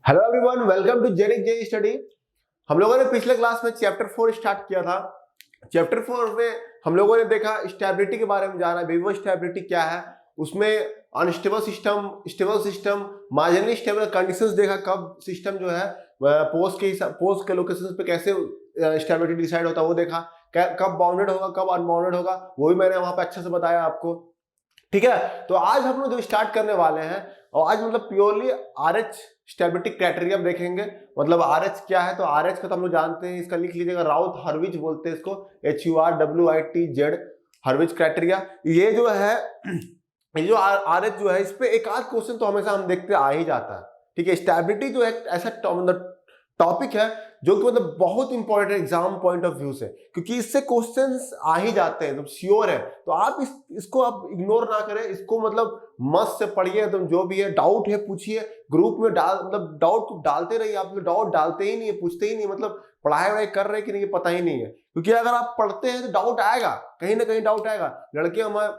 Hello everyone, welcome to genic J study. हम लोगों ने पिछले क्लास में चैप्टर 4 स्टार्ट किया था। चैप्टर 4 में हम लोगों ने देखा स्टेबिलिटी के बारे में, जाना विवो स्टेबिलिटी क्या है, उसमें unstable system, stable system, marginally stable conditions देखा, कब सिस्टम जो है पोस्ट के लोकेशन पे कैसे स्टेबिलिटी डिसाइड होता है वो देखा, कब बाउंडेड होगा कब अनबाउंडेड होगा वो भी मैंने वहां पे अच्छे से बताया आपको। ठीक है, तो आज हम लोग जो स्टार्ट करने वाले हैं, और आज मतलब प्योरली आरएच स्टेबिलिटी क्राइटेरिया देखेंगे। मतलब आरएच क्या है, तो आरएच का तो हम लोग जानते हैं, इसका लिख लीजिएगा, राउथ हर्विज बोलते हैं इसको, HURWITZ, हर्विज क्राइटेरिया। ये जो है, ये जो आरएच जो है, इस पे एक आध क्वेश्चन तो हमेशा हम देखते आ ही जाता है। ठीक है, स्टेबिलिटी जो है ऐसा टॉपिक है जो कि मतलब बहुत important exam point of view से, क्योंकि इससे क्वेश्चंस आ ही जाते हैं, तो श्योर है। तो आप इसको आप इग्नोर ना करें, इसको मतलब मस्त से पढ़िए, एकदम जो भी है डाउट है पूछिए, ग्रुप में मतलब डाउट डालते रहिए। आप डाउट डालते ही नहीं है, पूछते ही नहीं, मतलब पढ़ाई वढ़ाई कर रहे कि नहीं पता ही नहीं है, क्योंकि अगर आप पढ़ते हैं तो डाउट आएगा, कहीं ना कहीं डाउट आएगा। लड़के हमारे,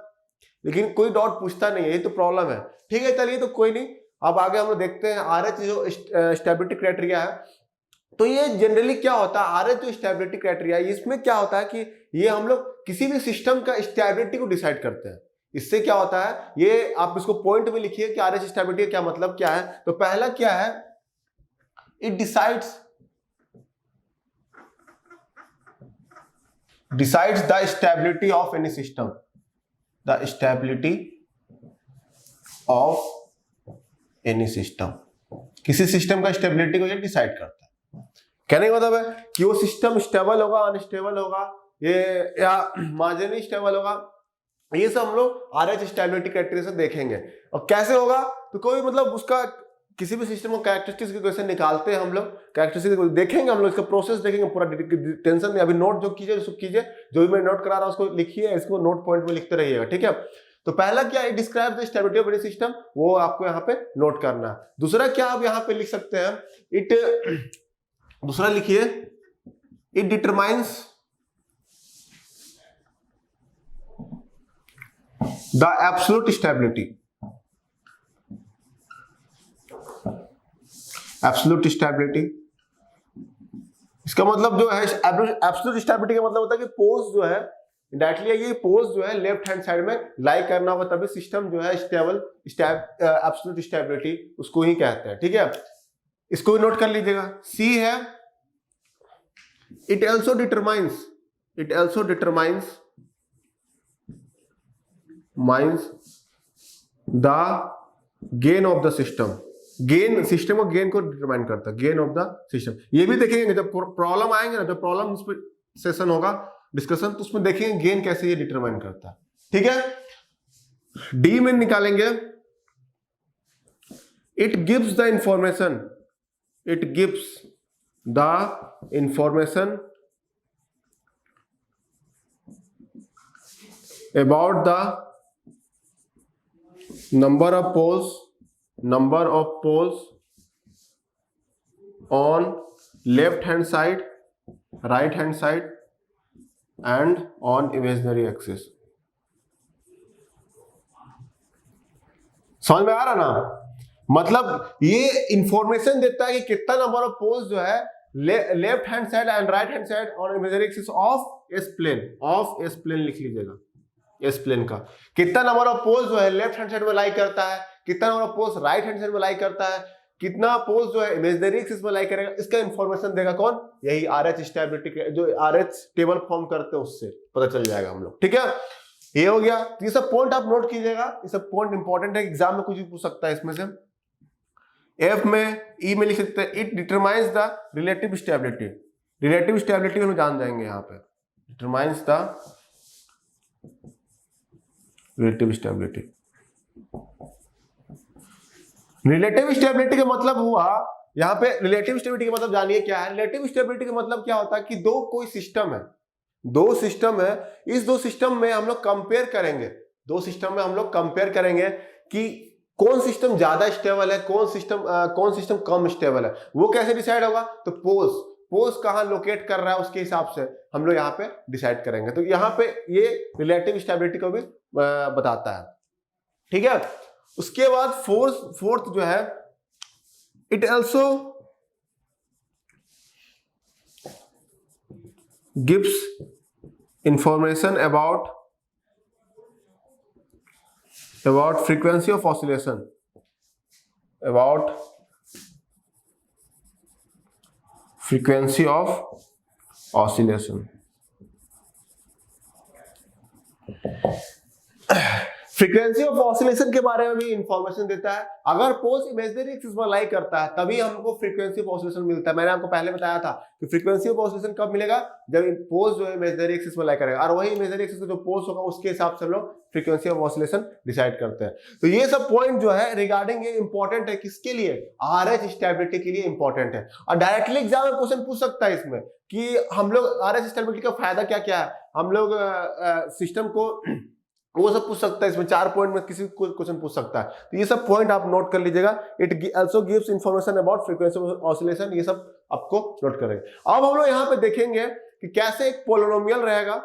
लेकिन कोई डाउट पूछता नहीं है, यही तो प्रॉब्लम है। ठीक है, चलिए तो कोई नहीं, अब आगे हम लोग देखते हैं आरएच जो स्टेबिलिटी क्राइटेरिया है। तो ये जनरली क्या होता है, आरएच जो स्टेबिलिटी क्राइटेरिया, इसमें क्या होता है कि ये हम लोग किसी भी सिस्टम का स्टेबिलिटी को डिसाइड करते हैं। इससे क्या होता है, ये आप इसको पॉइंट में लिखिए कि आरएच स्टेबिलिटी का क्या मतलब क्या है। तो पहला क्या है, it decides the stability of any system, the stability of any system. किसी सिस्टम का स्टेबिलिटी को ये डिसाइड करता है। कहने का मतलब है कि वो सिस्टम स्टेबल होगा, अनस्टेबल होगा, ये या मार्जिनली स्टेबल होगा, ये सब हम लोग आरएच स्टेबिलिटी क्राइटेरिया से देखेंगे। और कैसे होगा, तो कोई मतलब उसका किसी भी सिस्टम को कैरेक्टरिस्टिक्स कैसे निकालते हैं हम लोग, कैरेक्टरिस्टिक्स देखेंगे हम लोग, इसका प्रोसेस देखेंगे पूरा। टेंशन नहीं, अभी नोट जो कीजिए उसको कीजिए, जो भी मैं नोट करा रहा हूं उसको लिखिए, इसको नोट पॉइंट में लिखते रहिएगा। ठीक है, तो पहला क्या है, describe the stability of any system, वो आपको यहाँ पे नोट करना है। दूसरा क्या आप यहाँ पे लिख सकते हैं, दूसरा लिखिए, it determines the absolute stability, absolute stability. इसका मतलब जो है, एब्सोल्यूट स्टेबिलिटी का मतलब होता है कि पोज जो है डायरेक्टली, ये पोज जो है लेफ्ट हैंड साइड में लाई करना होगा, तभी सिस्टम जो है स्टेबल, एब्सोल्यूट स्टेबिलिटी उसको ही कहते हैं। ठीक है, इसको भी नोट कर लीजिएगा। सी है, it also determines the gain of the system, gain system को, गेन को डिटरमाइन करता है, गेन ऑफ द सिस्टम। ये भी देखेंगे जब प्रॉब्लम आएंगे ना, जब प्रॉब्लम उस पर सेशन होगा, डिस्कशन, तो उसमें देखेंगे गेन कैसे ये डिटरमाइन करता है। ठीक है, डी में निकालेंगे, it gives the information, it gives the information about the number of poles on left hand side, right hand side and on imaginary axis। समझ में आ रहा ना, मतलब ये इंफॉर्मेशन देता है कि कितना नंबर ऑफ पोल्स जो है left hand side and right hand side और imaginary axis of S plane लिख लीजिएगा, एस प्लेन का कितना नंबर ऑफ पोल्स जो है लेफ्ट हैंड साइड में लाई करता है, कितना number of poles right hand side में लाई करता है, कितना पोल्स जो है इमेजिनरी एक्सिस में लाई करेगा, इसका इंफॉर्मेशन देगा कौन, यही आरएच स्टेबिलिटी, जो आरएच टेबल फॉर्म करते हैं उससे पता चल जाएगा हम लोग। ठीक है, ये हो गया। ये सब पॉइंट आप नोट कीजिएगा, ये सब पॉइंट इंपॉर्टेंट है, एग्जाम में कुछ भी पूछ सकता है इसमें से। एफ में, ई में लिख सकते हैं, it determines the relative stability, relative stability हम जान जाएंगे यहाँ पे, determines the relative stability. Relative stability का मतलब हुआ, यहाँ पे रिलेटिव स्टेबिलिटी का मतलब जानिए क्या है। रिलेटिव स्टेबिलिटी का मतलब क्या होता है कि कोई सिस्टम है, दो सिस्टम है, इस दो सिस्टम में हम लोग कंपेयर करेंगे, दो सिस्टम में हम लोग कंपेयर करेंगे कि कौन सिस्टम ज्यादा स्टेबल है, कौन सिस्टम कम स्टेबल है। वो कैसे डिसाइड होगा, तो पोज कहां लोकेट कर रहा है उसके हिसाब से हम लोग यहाँ पे डिसाइड करेंगे। तो यहाँ पे ये रिलेटिव स्टेबिलिटी को भी बताता है। ठीक है, उसके बाद फोर्थ जो है It also gives information about frequency of oscillation, about frequency of oscillation. Frequency of oscillation के बारे में भी इंफॉर्मेशन देता है। अगर पोज इमेजिनरी एक्सिस पर लाई करता है तभी हमको फ्रीक्वेंसी ऑफ ऑसिलेशन मिलता है। मैंने आपको पहले बताया था कि फ्रीक्वेंसी ऑफ ऑसिलेशन कब मिलेगा, जब पोज जो है इमेजिनरी एक्सिस पर लाई करेगा, और वही इमेजिनरी एक्सिस का जो पोज होगा उसके हिसाब से हम लोग फ्रीक्वेंसी ऑफ ऑसिलेशन डिसाइड करते हैं। तो ये सब पॉइंट जो है रिगार्डिंग ये इंपॉर्टेंट है, किसके लिए, RH स्टेबिलिटी के लिए इंपॉर्टेंट है। और डायरेक्टली एग्जाम में क्वेश्चन पूछ सकता है इसमें कि हम लोग RH स्टेबिलिटी का फायदा क्या क्या है, हम लोग सिस्टम को, वो सब पूछ सकता है इसमें। 4 पॉइंट में किसी को क्वेश्चन पूछ सकता है। तो ये सब पॉइंट आप नोट कर लीजिएगा। It also gives information about frequency of oscillation, ये सब आपको नोट करेंगे। अब हम लोग यहाँ पे देखेंगे कि कैसे एक पोलिनोमियल रहेगा।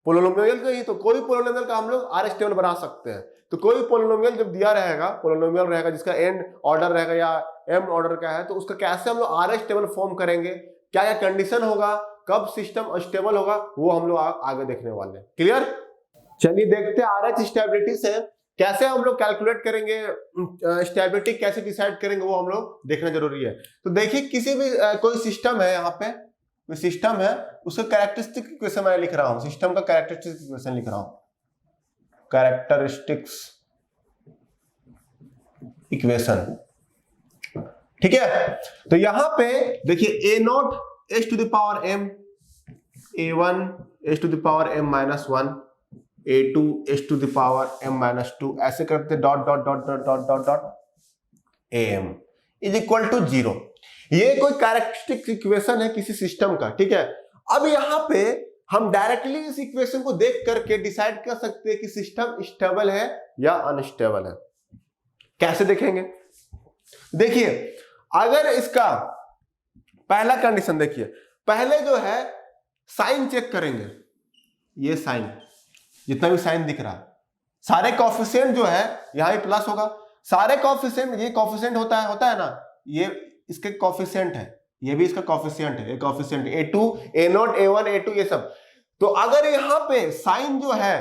पोलिनोमियल का ही तो कोई पोलिनोमियल का हम लोग RH टेबल बना सकते हैं। तो कोई पोलिनोमियल जब दिया रहेगा, पोलिनोमियल रहेगा जिसका एन ऑर्डर रहेगा या m ऑर्डर का है, तो उसका कैसे हम लोग RH टेबल फॉर्म करेंगे, क्या क्या कंडीशन होगा, कब सिस्टम स्टेबल होगा, वो हम लोग आगे देखने वाले हैं। क्लियर? चलिए देखते हैं RH स्टेबिलिटी से कैसे हम लोग कैलकुलेट करेंगे, स्टेबिलिटी कैसे डिसाइड करेंगे, वो हम लोग देखना जरूरी है। तो देखिए किसी भी कोई सिस्टम है, यहाँ पे कोई सिस्टम है, उसका कैरेक्टरिस्टिक इक्वेशन मैं लिख रहा हूँ, सिस्टम का कैरेक्टरिस्टिक इक्वेशन लिख रहा हूँ, कैरेक्टरिस्टिक्स इक्वेशन। ठीक है, तो यहां पे देखिए A0 h to the power m, A1 h to the power m minus 1, A2 h to the power m minus 2, ऐसे करते dot dot dot dot dot dot dot am is equal to 0। ये कोई characteristic equation है किसी system का। ठीक है, अब यहां पे हम डायरेक्टली इस इक्वेशन को देख करके डिसाइड कर सकते हैं कि सिस्टम स्टेबल है या अनस्टेबल है। कैसे देखेंगे? देखिए, अगर इसका पहला कंडीशन देखिए, पहले जो है साइन चेक करेंगे। ये साइन, जितना भी साइन दिख रहा है, सारे कोएफिशिएंट जो है यहां भी प्लस होगा। सारे कोएफिशिएंट, ये कोएफिशिएंट होता है ना, ये इसके कोएफिशिएंट है, ये भी इसका कोएफिशिएंट है, ये coefficient A2 A0 A1 A2 ये सब। तो अगर यहां पे साइन जो है,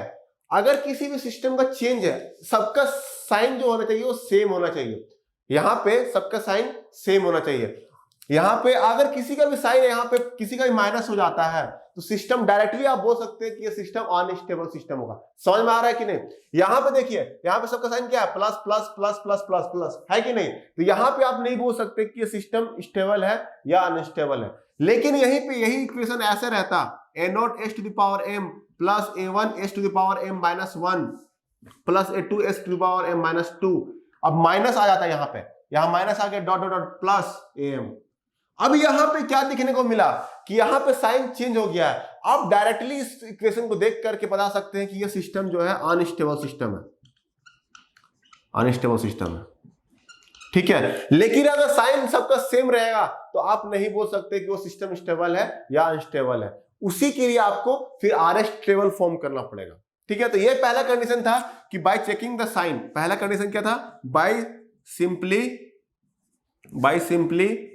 अगर किसी भी सिस्टम का चेंज है, सबका साइन जो होना चाहिए वो सेम होना चाहिए। यहां पे सबका साइन सेम होना चाहिए। यहां पे अगर किसी का भी साइन यहां पे किसी का भी माइनस हो जाता है तो सिस्टम डायरेक्टली आप बोल सकते हैं कि ये सिस्टम अनस्टेबल सिस्टम होगा। समझ में आ रहा है कि नहीं? यहां पे देखिए, यहां पे सबका साइन क्या है, plus plus plus plus plus plus, है कि नहीं? तो यहां पे आप नहीं बोल सकते कि ये सिस्टम स्टेबल है या अनस्टेबल है। लेकिन यहीं पे यही इक्वेशन ऐसे रहता, A0 h to the power m plus A1 h to the power m minus 1 plus A2 h to the power m minus 2। अब माइनस आ जाता है, यहां पे यहां माइनस आ गया, dot dot dot plus am। अब यहां पे क्या दिखने को मिला कि यहां पे साइन चेंज हो गया है। आप डायरेक्टली इस इक्वेशन को देख करके बता सकते हैं कि ये सिस्टम जो है अनस्टेबल सिस्टम है, अनस्टेबल सिस्टम है। ठीक है, लेकिन अगर साइन सबका सेम रहेगा तो आप नहीं बोल सकते कि वो सिस्टम स्टेबल है या अनस्टेबल है। उसी के लिए आपको फिर RH टेबल फॉर्म करना पड़ेगा। ठीक है, तो ये पहला कंडीशन था कि बाय चेकिंग द साइन। पहला कंडीशन क्या था? By simply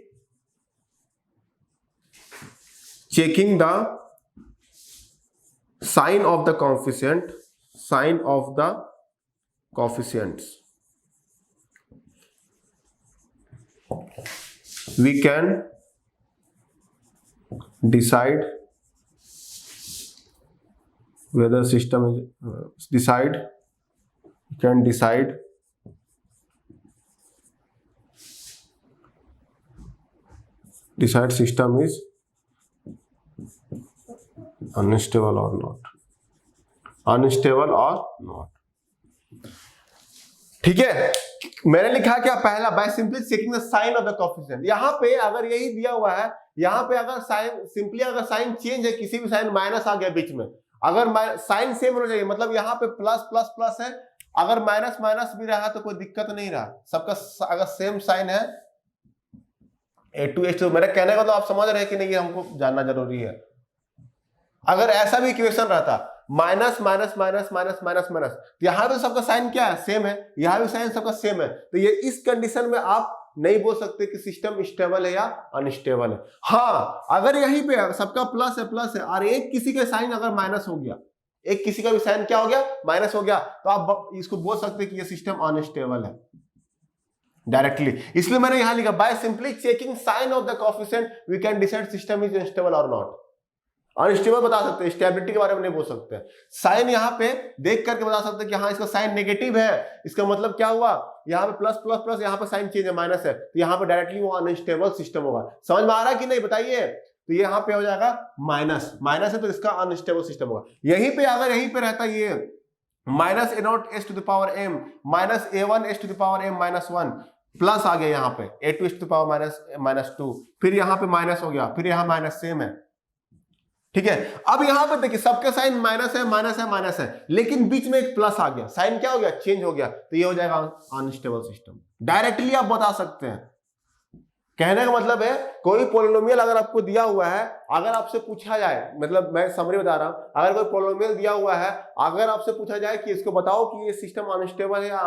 checking the sign of the coefficients, we can decide whether system is decide system is unstable or not, ठीक है। मैंने लिखा क्या पहला, by simply checking the sign of the coefficient. यहां पे अगर यही दिया हुआ है, यहां पे अगर साइन सिंपली अगर साइन चेंज है, किसी भी साइन माइनस आ गया बीच में, अगर साइन सेम होना चाहिए, मतलब यहां पे प्लस प्लस प्लस है, अगर माइनस माइनस भी रहा तो कोई दिक्कत नहीं रहा, सबका अगर सेम साइन है A2 H2। मेरे कहने का तो आप समझ रहे हैं कि नहीं, ये हमको जानना जरूरी है। अगर ऐसा भी इक्वेशन रहता minus minus minus minus minus minus, तो यहां पे सबका साइन क्या है, सेम है, यहां भी साइन सबका सेम है, तो ये इस कंडीशन में आप नहीं बोल सकते कि सिस्टम स्टेबल है या अनस्टेबल है। हाँ, अगर यहीं पे सबका प्लस है और एक किसी का साइन अगर माइनस हो गया, एक किसी का भी साइन क्या हो गया, माइनस हो गया, तो आप इसको बोल सकते हैं कि ये सिस्टम अनस्टेबल है डायरेक्टली। इसलिए मैंने यहां लिखा by simply checking sign of the coefficient we can decide system is unstable और नॉट। अनस्टेबल बता सकते हैं, स्टेबिलिटी के बारे में नहीं बोल सकते। साइन यहाँ पे देख करके बता सकते हैं कि हाँ इसका साइन नेगेटिव है, इसका मतलब क्या हुआ, यहाँ पे प्लस प्लस प्लस, यहाँ पे साइन चेंज है, माइनस है, तो यहाँ पे डायरेक्टली वो अनस्टेबल सिस्टम होगा। समझ में आ रहा है कि नहीं बताइए? तो यहाँ पे हो जाएगा माइनस, माइनस है तो इसका अनस्टेबल सिस्टम होगा। यहीं पे अगर यहीं पे रहता ये minus A naught S to the power M minus A one S to the power M minus one, plus आ गया यहाँ पे A two S to the power minus two, फिर यहाँ पे माइनस हो गया, फिर यहाँ माइनस सेम है, ठीक है। अब यहां पर देखिए सबके साइन माइनस है माइनस है माइनस है, लेकिन बीच में एक प्लस आ गया, साइन क्या हो गया, चेंज हो गया, तो ये हो जाएगा अनस्टेबल सिस्टम। डायरेक्टली आप बता सकते हैं। कहने का मतलब है कोई पॉलिनोमियल अगर आपको दिया हुआ है, अगर आपसे पूछा जाए, मतलब मैं समरी बता रहा हूं, अगर कोई पॉलिनोमियल दिया हुआ है, अगर आपसे पूछा जाए कि इसको बताओ कि ये सिस्टम अनस्टेबल है या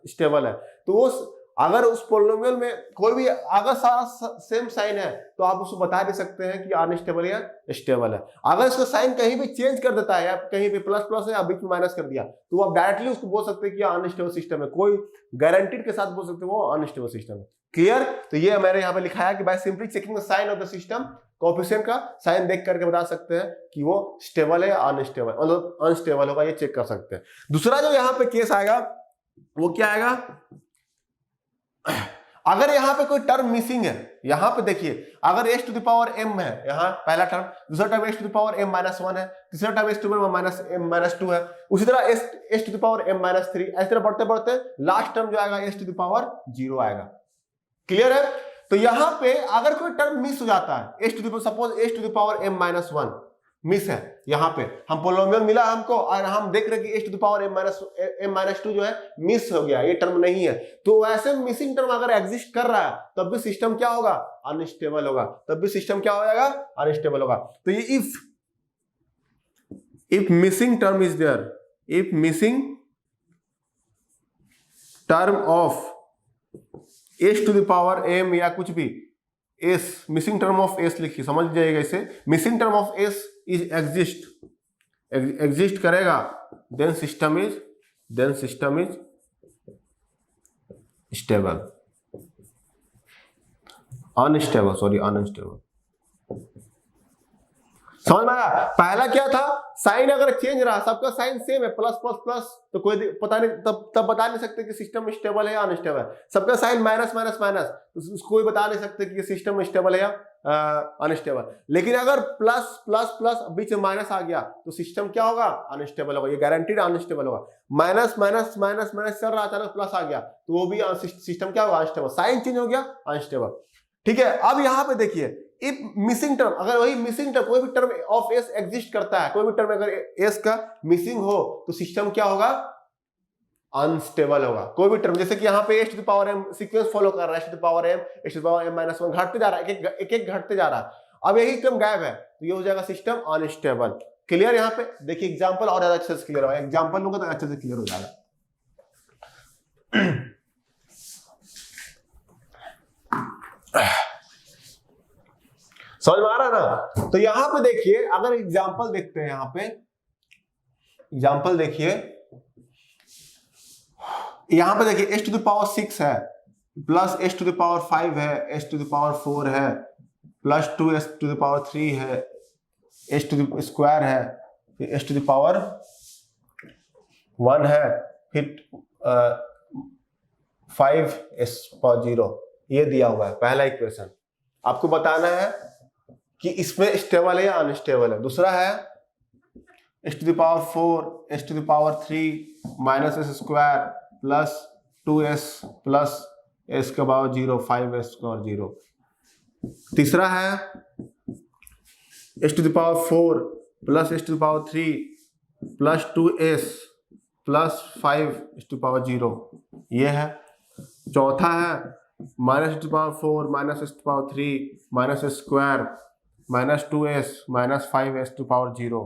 स्टेबल है, तो वो अगर उस पॉलिनोमियल में कोई भी अगर सारा सेम साइन है तो आप उसको बता दे सकते हैं कि अनस्टेबल या स्टेबल है। अगर इसका साइन कहीं भी चेंज कर देता है या कहीं भी प्लस प्लस है या बीच में माइनस कर दिया, तो आप डायरेक्टली उसको बोल सकते हैं कि अनस्टेबल सिस्टम है, कोई गारंटीड के साथ बोल सकते हैं वो अनस्टेबल सिस्टम है। क्लियर? तो ये मैंने यहाँ पे लिखा है कि by simply checking the sign of the system, coefficient का साइन देख करके बता सकते हैं कि वो स्टेबल है या अनस्टेबल, मतलब अनस्टेबल होगा, ये चेक कर सकते हैं। दूसरा जो यहाँ पे केस आएगा वो क्या आएगा, अगर यहां पे कोई टर्म मिसिंग है, यहां पे देखिए अगर s to the power m है, यहां पहला टर्म, दूसरा term s to the power M minus one है, तीसरा term s to the power minus m minus two है, उसी तरह s to the power M minus three, इस तरह बढ़ते बढ़ते लास्ट टर्म जो आएगा s to the power zero आएगा। क्लियर है? तो यहां पे अगर कोई टर्म मिस हो जाता है, s to the suppose s to the power M minus one miss है, यहां पे हम पॉलिनोमियल मिला हमको और हम देख रहे हैं कि s to the power M minus two जो है मिस हो गया, ये टर्म नहीं है, तो ऐसे मिसिंग टर्म अगर एग्जिस्ट कर रहा है तब भी सिस्टम क्या होगा, अनस्टेबल होगा, तब भी सिस्टम क्या हो जाएगा, अनस्टेबल होगा। तो ये if missing term is there, if missing term of S to the power M या कुछ भी S, missing term of S लिखिए, समझ जाइएगा इसे, missing term of S is exist करेगा, then system is stable, unstable, sorry unstable. समझ में आया? पहला क्या था, साइन अगर चेंज रहा, सबका साइन सेम है प्लस प्लस प्लस, तो कोई पता नहीं, तब बता नहीं सकते कि सिस्टम स्टेबल है या अनस्टेबल है। सबका साइन माइनस माइनस माइनस, तो कोई बता नहीं सकते कि सिस्टम स्टेबल है या अनस्टेबल। लेकिन अगर प्लस प्लस प्लस बीच में माइनस आ गया तो सिस्टम क्या होगा, अनस्टेबल होगा, ये गारंटीड अनस्टेबल होगा। माइनस माइनस माइनस माइनस चल रहा, अचानक प्लस आ गया तो वो भी सिस्टम क्या होगा, अनस्टेबल, साइन चेंज हो गया, अनस्टेबल। ठीक है, अब यहां पे देखिए इफ मिसिंग टर्म, अगर वही मिसिंग टर्म कोई भी टर्म ऑफ एस एग्जिस्ट करता है, कोई भी टर्म अगर एस का मिसिंग हो तो सिस्टम क्या होगा, अनस्टेबल होगा। कोई भी टर्म, जैसे कि यहाँ पे s to the power m sequence follow कर रहा है, s to the power m, s to the power M minus one, घटते जा रहा है, एक एक घटते जा रहा है, अब यही टर्म गायब है तो ये हो जाएगा सिस्टम अनस्टेबल। क्लियर? यहाँ पे देखिए एग्जाम्पल और ज्यादा अच्छे से क्लियर होगा, एग्जाम्पल लूंगा तो अच्छे से क्लियर हो जाएगा। समझ में आ रहा ना? तो यहां पे देखिए अगर एग्जांपल देखते हैं, यहां पे एग्जांपल देखिए, यहां पे देखिए एस टू द पावर 6 है, plus s to the power 5 है, एस टू द पावर 4 है, plus 2 s to the power 3 है, एस टू द स्क्वायर है, फिर एस टू द पावर 1 है, फिर 5 एस पावर 0, ये दिया हुआ है पहला इक्वेशन। आपको बताना है कि इसमें स्टेबल है या अनस्टेबल है। दूसरा है s to the power 4 s to the power 3 minus s square plus 2s plus s के पावर 0 5s के पावर 0। तीसरा है s to the power 4 plus s to the power 3 plus 2s plus 5 s to the power 0, ये है। चौथा है minus s to the power 4 minus s to the power 3 minus s square minus 2s minus 5s to power 0।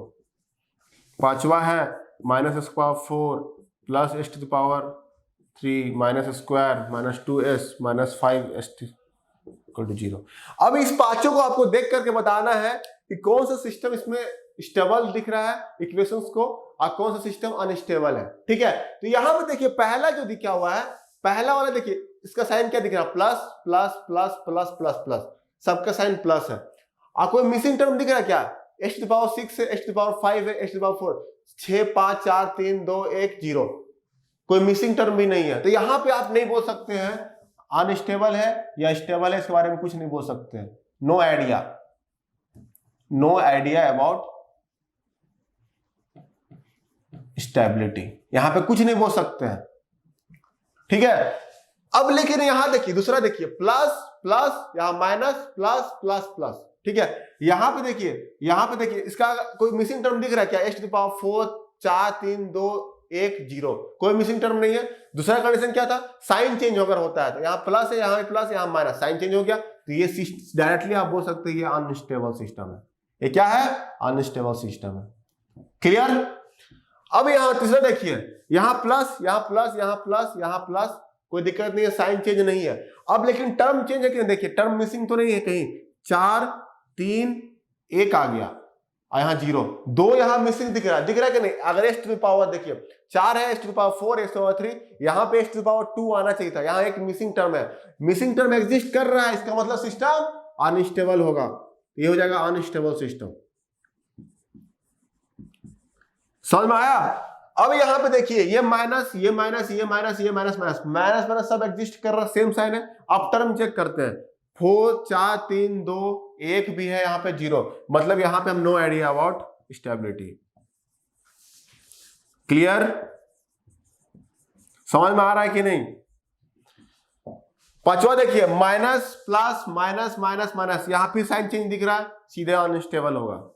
पांचवा है minus s power 4 plus s to the power 3 minus square minus 2s minus 5s equal to 0। अब इस पांचों को आपको देख करके बताना है कि कौन सा सिस्टम इसमें स्टेबल दिख रहा है इक्वेशंस को और कौन सा सिस्टम अनस्टेबल है। ठीक है, तो यहां पे देखिए पहला जो दिखा हुआ है, पहला वाला देखिए इसका साइन क्या दिख रहा है, plus plus plus plus plus plus, सबका साइन प्लस है। और कोई मिसिंग टर्म दिख रहा है क्या, h टू पावर 6 है, h टू पावर 5 है, h टू पावर 4, 6 5 4 3 2 1 0, कोई मिसिंग टर्म भी नहीं है। तो यहां पे आप नहीं बोल सकते हैं अनस्टेबल है या स्टेबल है, इसके बारे में कुछ नहीं बोल सकते हैं। No idea, no idea about stability, यहां पे कुछ नहीं बोल सकते हैं। ठीक है, अब लेकिन यहां देखिए दूसरा देखिए प्लस प्लस, यहां माइनस प्लस प्लस प्लस। ठीक है, यहां पे देखिए इसका कोई मिसिंग टर्म दिख रहा है क्या, h टू पावर 4 4 3 2 1 0, कोई मिसिंग टर्म नहीं है। दूसरा कंडीशन क्या था, साइन चेंज अगर होता है तो यहाँ प्लस है, यहाँ प्लस, यहाँ माइनस, साइन चेंज हो गया, तो ये डायरेक्टली आप बोल सकते हैं ये अनस्टेबल सिस्टम है। ये क्या है, अनस्टेबल सिस्टम है। क्लियर। अब यहाँ तीसरा देखिए, यहाँ प्लस यहाँ प्लस यहाँ प्लस यहाँ प्लस, कोई दिक्कत नहीं है, साइन चेंज नहीं है। अब लेकिन टर्म चेंज है कि देखिए, टर्म मिसिंग तो नहीं है कहीं, 4 3 1 आ गया और यहाँ 0, 2 यहाँ मिसिंग दिख रहा है कि नहीं। अगर h टू पावर देखिए 4 है, h to power 4, h to power 3, यहाँ पे h टू पावर 2 आना चाहिए था, यहाँ एक मिसिंग टर्म है, मिसिंग टर्म एग्जिस्ट कर रहा है, इसका मतलब सिस्टम अनस्टेबल होगा, ये हो जाएगा अनस्टेबल सिस्टम। समझ में आया। अब यहाँ पे देखिए ये माइनस ये माइनस ये माइनस ये माइनस माइनस माइनस माइनस सब एग्जिस्ट कर रहा है, सेम साइन है। अब टर्म चेक करते हैं, 4 4 3 2 1 भी है, यहाँ पे 0, मतलब यहाँ पे हम no idea about stability. Clear, समझ में आ रहा है कि नहीं। पांचवा देखिए minus plus minus minus minus, यहां पे साइन चेंज दिख रहा है, सीधे अनस्टेबल होगा।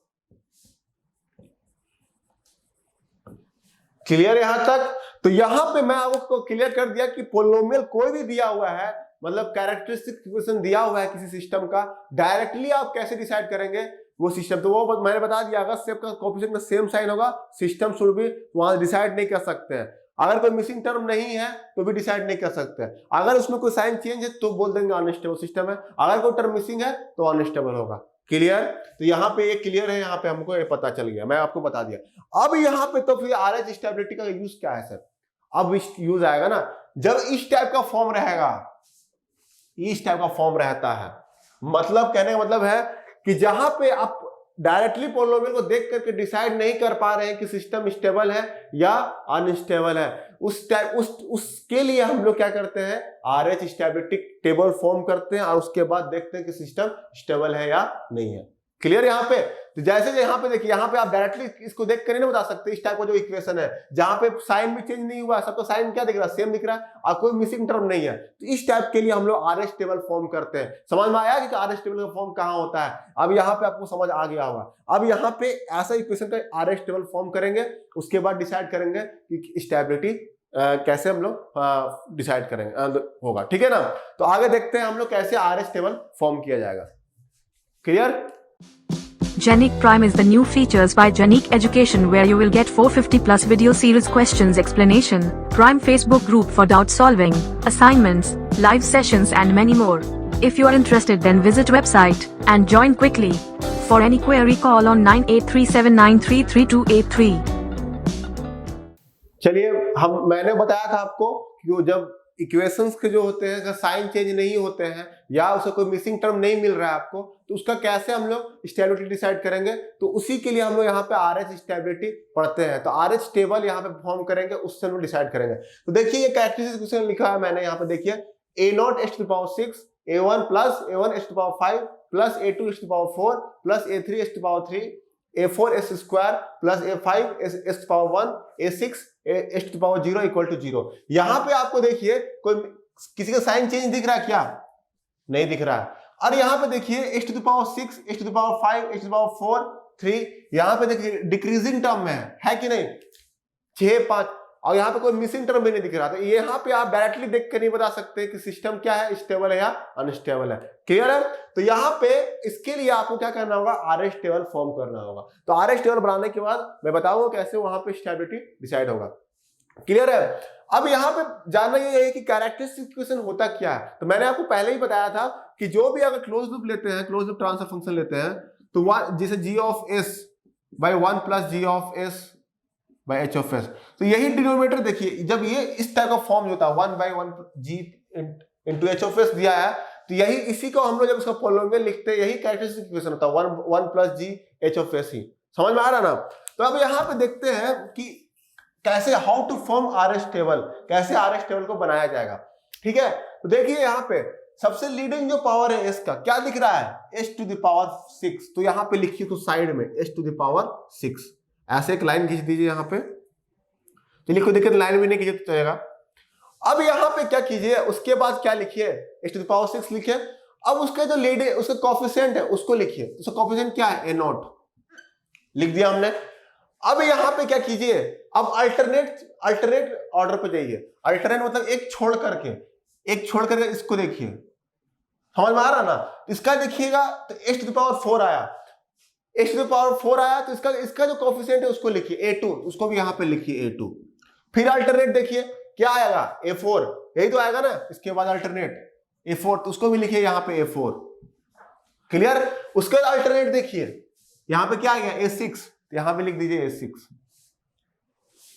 क्लियर यहां तक। तो यहां पे मैं आपको क्लियर कर दिया कि पोलिनोमियल कोई भी दिया हुआ है, मतलब कैरेक्टरिस्टिक इक्वेशन दिया हुआ है किसी सिस्टम का, डायरेक्टली आप कैसे डिसाइड करेंगे वो सिस्टम, तो वो मैंने बता दिया, अगर सबका कोएफिशिएंट में सेम साइन होगा सिस्टम शुड भी, वहां डिसाइड नहीं कर सकते हैं। अगर कोई मिसिंग टर्म नहीं है तो भी डिसाइड नहीं कर सकते हैं। अगर उसमें कोई साइन चेंज है तो बोल देंगे अनस्टेबल सिस्टम है, अगर कोई टर्म मिसिंग है तो अनस्टेबल होगा। क्लियर। तो यहाँ पे ये क्लियर है, यहाँ पे हमको ये पता चल गया, मैं आपको बता दिया। अब यहाँ पे तो फिर RH स्टेबिलिटी का यूज क्या है सर, अब यूज आएगा ना जब इस टाइप का फॉर्म रहेगा, इस टाइप का फॉर्म रहता है, मतलब कहने का मतलब है कि जहां पे आप डायरेक्टली पोलिनोमियल को देख करके डिसाइड नहीं कर पा रहे हैं कि सिस्टम स्टेबल है या अनस्टेबल है, उस टाइप उसके लिए हम लोग क्या करते हैं, RH स्टेबिलिटी टेबल फॉर्म करते हैं और उसके बाद देखते हैं कि सिस्टम स्टेबल है या नहीं है। क्लियर यहाँ पे। तो जैसे यहाँ पे देखिए, यहाँ पे आप डायरेक्टली इसको देख कर नहीं बता सकते, इस टाइप का जो इक्वेशन है जहां पे साइन भी चेंज नहीं हुआ, सबका साइन क्या दिख रहा है, सेम दिख रहा है और कोई मिसिंग टर्म नहीं है, तो इस टाइप के लिए हम लोग RH टेबल फॉर्म करते हैं। समझ में आया कि RH टेबल का फॉर्म कहाँ होता है, अब यहाँ पे आपको समझ आ गया होगा। अब यहाँ पे ऐसा इक्वेशन का RH टेबल फॉर्म करेंगे, उसके बाद डिसाइड करेंगे कि स्टेबिलिटी कैसे हम लोग डिसाइड करेंगे होगा, ठीक है ना। तो आगे देखते हैं हम लोग कैसे RH टेबल फॉर्म किया जाएगा। Clear. Genic Prime is the new features by Genic Education where you will get 450 plus video series questions explanation, Prime Facebook group for doubt solving, assignments, live sessions and many more. If you are interested then visit website and join quickly. For any query call on 9837933283. चलिए मैंने बताया था आपको कि जब equations के जो होते हैं अगर साइन चेंज नहीं होते हैं या उसे कोई मिसिंग टर्म नहीं मिल रहा है आपको, तो उसका कैसे हम लोग स्टेबिलिटी डिसाइड करेंगे, तो उसी के लिए हम लोग यहाँ पे RH स्टेबिलिटी पढ़ते हैं। तो RH टेबल यहाँ पे फॉर्म करेंगे, उससे हम लोग डिसाइड करेंगे। तो देखिए ये कैरेक्टरिस्टिक क्वेश्चन लिखा है मैंने यहाँ पे, देखिए A0 h to power 6, A1 plus A1 h to power 5 plus A2 h to power 4 plus A3 h to power 3 A4 s square plus A5 s to power 1 A6 h to power 0 equal to 0। यहाँ पे आपको देखिए कोई किसी का sign change दिख रहा है क्या, नहीं दिख रहा है। और यहाँ पे देखिए h to power 6 h to power 5 h to power 4 3, यहाँ पे देखिए डिक्रीजिंग टर्म में है कि नहीं, 6 5, और यहाँ पे कोई मिसिंग टर्म भी नहीं दिख रहा। तो यहाँ पे आप डायरेक्टली देख कर नहीं बता सकते कि सिस्टम क्या है, स्टेबल है या अनस्टेबल है। क्लियर है। तो यहाँ पे इसके लिए आपको क्या करना होगा, RH टेबल फॉर्म करना होगा। तो RH टेबल बनाने के बाद मैं बताऊंगा कैसे वहां पे स्टेबिलिटी डिसाइड होगा। क्लियर है। अब यहाँ पे जानना ये है कि कैरेक्टरिस्टिक इक्वेशन होता क्या है। तो मैंने आपको पहले ही बताया था कि जो भी अगर क्लोज लूप लेते हैं, क्लोज लूप ट्रांसफर फंक्शन लेते हैं, तो जैसे g of s by 1 plus g of s by h of s, तो यही डिनोमिनेटर देखिए, जब ये इस टाइप का फॉर्म होता है 1 by 1 g into h of s दिया है, तो यही इसी को हम लोग जब इसका पॉलिनोमियल लिखते हैं, यही कैरेक्टरिस्टिक इक्वेशन होता है 1 plus g h of s ही। समझ में आ रहा ना। तो अब यहाँ पे देखते हैं कि कैसे how to form RS table, कैसे आरएस टेबल को बनाया जाएगा। ठीक है, तो देखिए यहाँ पे सबसे लीडिंग जो पावर है एस का क्या दिख रहा है, एस टू द पावर 6। तो यहाँ पे लिखिए तो साइड में एस टू द पावर 6, ऐसे एक लाइन खींच दीजिए यहाँ पे। चलिए कोई दिक्कत, लाइन भी नहीं खींचे तो चलेगा। अब यहाँ पे क्या कीजिए, उसके बाद क्या लिखिए, एस टू द पावर 6 लिखिए। अब उसके जो लीडिंग उसका कोफिशिएंट है उसको लिखिए, उसका कोफिशिएंट क्या है, a0 लिख दिया हमने। अब यहाँ पे क्या कीजिए, अब अल्टरनेट ऑर्डर पे जाइए। अल्टरनेट मतलब एक छोड़ करके इसको देखिए, समझ में आ रहा ना। इसका देखिएगा तो एस टू द पावर 4 आया, एस टू द पावर 4 आया, तो इसका जो कोफिशिएंट है उसको लिखिए a2, उसको भी यहाँ पे लिखिए a2। फिर अल्टरनेट देखिए क्या आएगा, a4, यही तो आएगा ना। इसके बाद अल्टरनेट a4, तो उसको भी लिखिए यहाँ पे a4। क्लियर। उसके बाद अल्टरनेट देखिए यहाँ पे क्या आ गया, a6, यहां पे लिख दीजिए a6।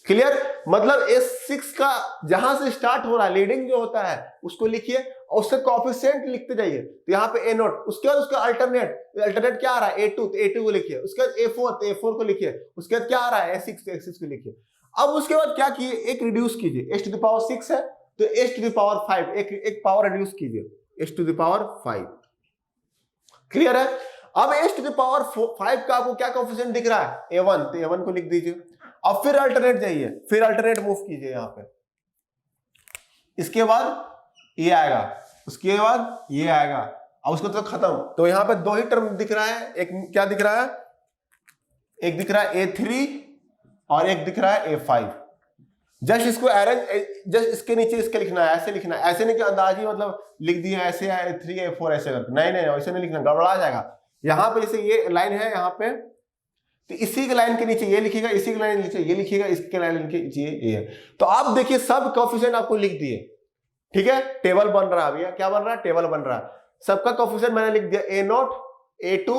क्लियर। मतलब a6 का जहां से स्टार्ट हो रहा है, लीडिंग जो होता है उसको लिखिए और उससे कोफिशिएंट लिखते जाइए। तो यहाँ पे a0, उसके बाद उसका अल्टरनेट क्या आ रहा है, a2, तो a2 को लिखिए। उसके बाद a4, तो a4 को लिखिए। उसके बाद क्या आ रहा है, a6, तो a6 को लिखिए। अब उसके बाद क्या कीजिए, एक रिड्यूस कीजिए, s टू द पावर 6 है तो s टू द पावर 5, एक पावर रिड्यूस कीजिए, s to the power 5। Clear है। अब s टू द पावर 5 का आपको क्या कोफिशिएंट दिख रहा है, a1, तो a1 को लिख दीजिए। अब फिर अल्टरनेट जाइए, फिर अल्टरनेट मूव कीजिए यहाँ पे। इसके बाद ये आएगा, उसके बाद ये आएगा, अब उसको तो खत्म। तो यहाँ पे दो ही टर्म दिख रहा है, एक क्या दिख रहा है, एक दिख रहा है a3 और एक दिख रहा है a5। जस्ट इसको अरेंज, जस्ट इसके नीचे इसके लिखना है, ऐसे लिखना है। ऐसे नहीं कि अंदाजी मतलब लिख दिया ऐसे a3 a4 ऐसे करके, नहीं ऐसे नहीं लिखना, गड़बड़ा जाएगा। यहाँ पे जैसे ये लाइन है यहाँ पे, तो इसी के लाइन के नीचे ये लिखिएगा, इसी के लाइन के नीचे ये लिखिएगा, इसके लाइन के नीचे ये है। तो आप देखिए सब कोफिशिएंट आपको लिख दिए। ठीक है, टेबल बन रहा है भैया, क्या बन रहा है, टेबल बन रहा है। सबका कोफिशिएंट मैंने लिख दिया, a0, a2,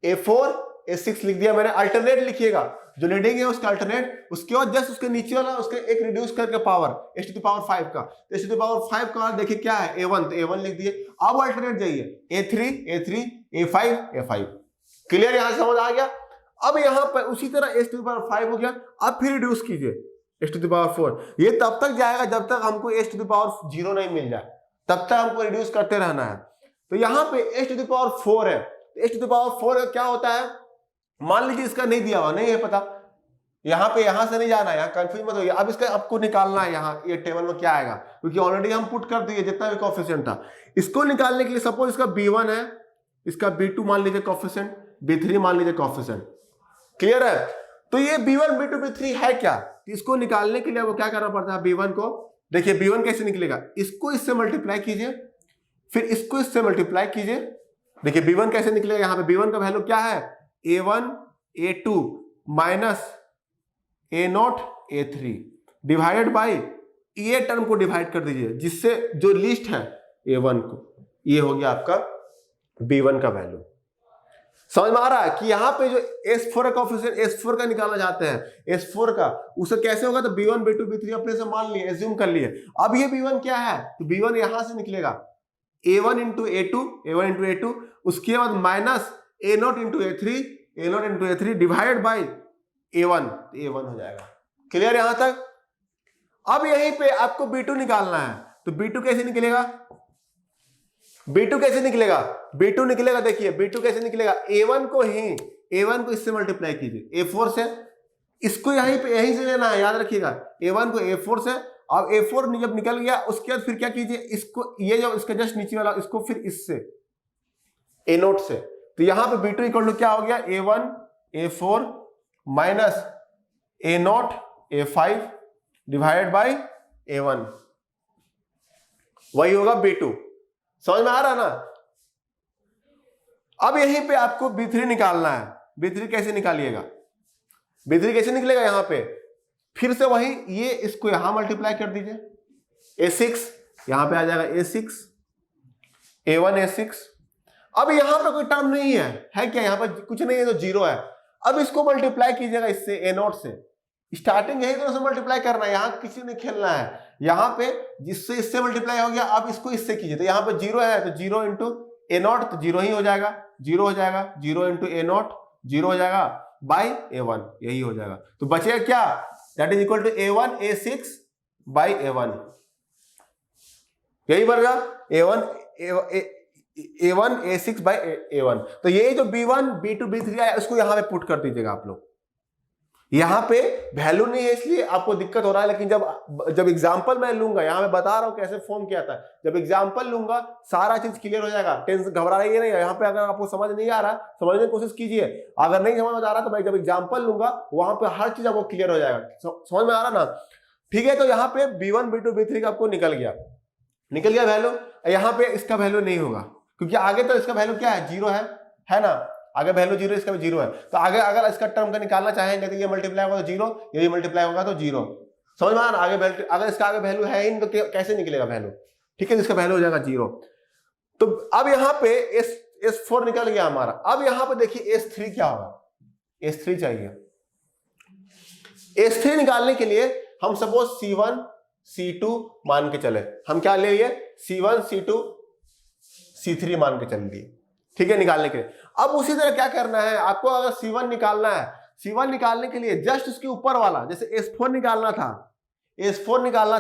a4, a6 लिख दिया मैंने। अल्टरनेट लिखिएगा, जो लीडिंग है उसका अल्टरनेट, उसके बाद जस्ट उसके नीचे वाला उसके एक रिड्यूस करके power s to the power 5 का, s टू द पावर 5 का देखिए क्या है, a1, तो a1 लिख दिए। अब अल्टरनेट जाइए, a3, a5, a5। क्लियर, यहां समझ आ गया। अब यहां पर उसी तरह s टू द पावर 5 हो गया। अब फिर रिड्यूस कीजिए s टू द पावर 4। ये तब तक जाएगा जब तक हमको s टू द पावर 0 नहीं मिल जाए, तब तक हमको रिड्यूस करते रहना है। तो यहाँ पे s टू द पावर 4 है, तो s टू द पावर 4 क्या होता है, मान लीजिए इसका नहीं दिया हुआ, नहीं है पता, यहाँ पे यहाँ से नहीं जाना है, यहाँ कंफ्यूज मत होइए। अब इसका आपको निकालना है, यहाँ ये टेबल में क्या आएगा, क्योंकि ऑलरेडी हम पुट कर दिए जितना भी कोफिशिएंट था। इसको निकालने के लिए सपोज इसका b1 है, इसका b2 मान लीजिए कोफिशिएंट, b3 मान लीजिए कोफिशिएंट। क्लियर है। तो ये b1, b2, b3 है क्या, इसको निकालने के लिए वो क्या करना पड़ता है, b1 को देखिए, b1 कैसे निकलेगा, इसको इससे मल्टीप्लाई कीजिए, फिर इसको इससे मल्टीप्लाई कीजिए। देखिए b1 कैसे निकलेगा, यहाँ पे b1 का वैल्यू क्या है, a1 a2 minus a0 a3 divided by ये टर्म को डिवाइड कर दीजिए, जिससे जो लिस्ट है a1 को, ये हो गया आपका b1 का वैल्यू। समझ में आ रहा है कि यहाँ पे जो s4 का कोफिशिएंट s4 का निकालना चाहते हैं, s4 का, उसे कैसे होगा, तो b1 b2 b3 अपने से मान लिए, एज्यूम कर लिए। अब ये b1 क्या है, तो b1 यहां से निकलेगा a1 इंटू a2, उसके बाद minus a0 into a3 divide by a1, a1 हो जाएगा। क्लियर यहां तक। अब यहीं पे आपको b2 निकालना है, तो b2 कैसे निकलेगा, b2 कैसे निकलेगा, b2 निकलेगा, देखिए b2 कैसे निकलेगा, a1 को इससे मल्टीप्लाई कीजिए, a4 से, इसको यहीं से लेना है, याद रखिएगा, a1 को a4 से। अब a4 जब निकल गया, उसके बाद फिर क्या कीजिए, इसको, ये जो इसका जस्ट नीचे वाला, इसको फिर इससे a0 से, तो यहां पे b2 इक्वल टू क्या हो गया, a1 a4 minus a0 a5 divided by a1, वही होगा b2। समझ में आ रहा ना। अब यहीं पे आपको b3 निकालना है, b3 कैसे निकालिएगा, b3 कैसे निकलेगा, यहां पे फिर से वही ये इसको यहां मल्टीप्लाई कर दीजिए, A6 यहां पे आ जाएगा A6 A1 A6। अब यहां पे कोई टर्म नहीं है क्या? यहां पर कुछ नहीं है तो 0 है। अब इसको मल्टीप्लाई कीजिएगा इससे A0 से, स्टार्टिंग यही तो मल्टीप्लाई करना है, यहां किसी ने खेलना है। यहां पे जिससे इससे मल्टीप्लाई हो गया, अब इसको इससे कीजिए, तो यहां पे 0 है तो 0 इंटू A0 तो 0 ही हो जाएगा, 0 हो जाएगा, 0 इंटू A0 0 हो जाएगा बाई A1, यही हो जाएगा। तो बचेगा क्या? That is equal to A1 A6 by A1, यही बनेगा A1 A6 बाई A1। तो ये जो B1 B2 B3 आया उसको यहां पे पुट कर दीजिएगा आप लोग। यहां पे वैल्यू नहीं है इसलिए आपको दिक्कत हो रहा है, लेकिन जब एग्जांपल मैं लूंगा, यहां मैं बता रहा हूं कैसे फॉर्म किया था, जब एग्जांपल लूंगा सारा चीज क्लियर हो जाएगा। टेंशन घबराइए नहीं, यहां पे अगर आपको समझ नहीं आ रहा समझने की कोशिश कीजिए, अगर नहीं समझ आ रहा तो भाई जब एग्जांपल लूंगा वहां पे हर चीज आपको क्लियर हो जाएगा। समझ में आ रहा ना? ठीक है, तो यहाँ पे B1 B2 B3 का आपको निकल गया वैल्यू। यहाँ पे इसका वैल्यू नहीं होगा क्योंकि आगे तो इसका वैल्यू क्या है? 0 है ना, आगे वैल्यू 0, इसका भी 0 है। तो आगे अगर इसका टर्म का निकालना चाहेंगे तो ये मल्टीप्लाई होगा तो 0, ये मल्टीप्लाई होगा तो 0। समझ में आ रहा? आगे अगर इसका आगे वैल्यू है ही नहीं तो कैसे निकलेगा वैल्यू? ठीक है, तो इसका वैल्यू हो जाएगा 0। तो अब यहाँ पे S4 निकल गया हमारा। अब यहाँ पे देखिए S3 क्या होगा? S3 चाहिए। S3 निकालने के लिए हम सपोज C1 C2 मान के चले, हम क्या ले लिए? C1 C2 C3 मान के चल लिए, ठीक है, निकालने के लिए। अब उसी तरह क्या करना है आपको? अगर C1 निकालना है, C1 निकालने के लिए जस्ट उसके ऊपर वाला, जैसे S4 निकालना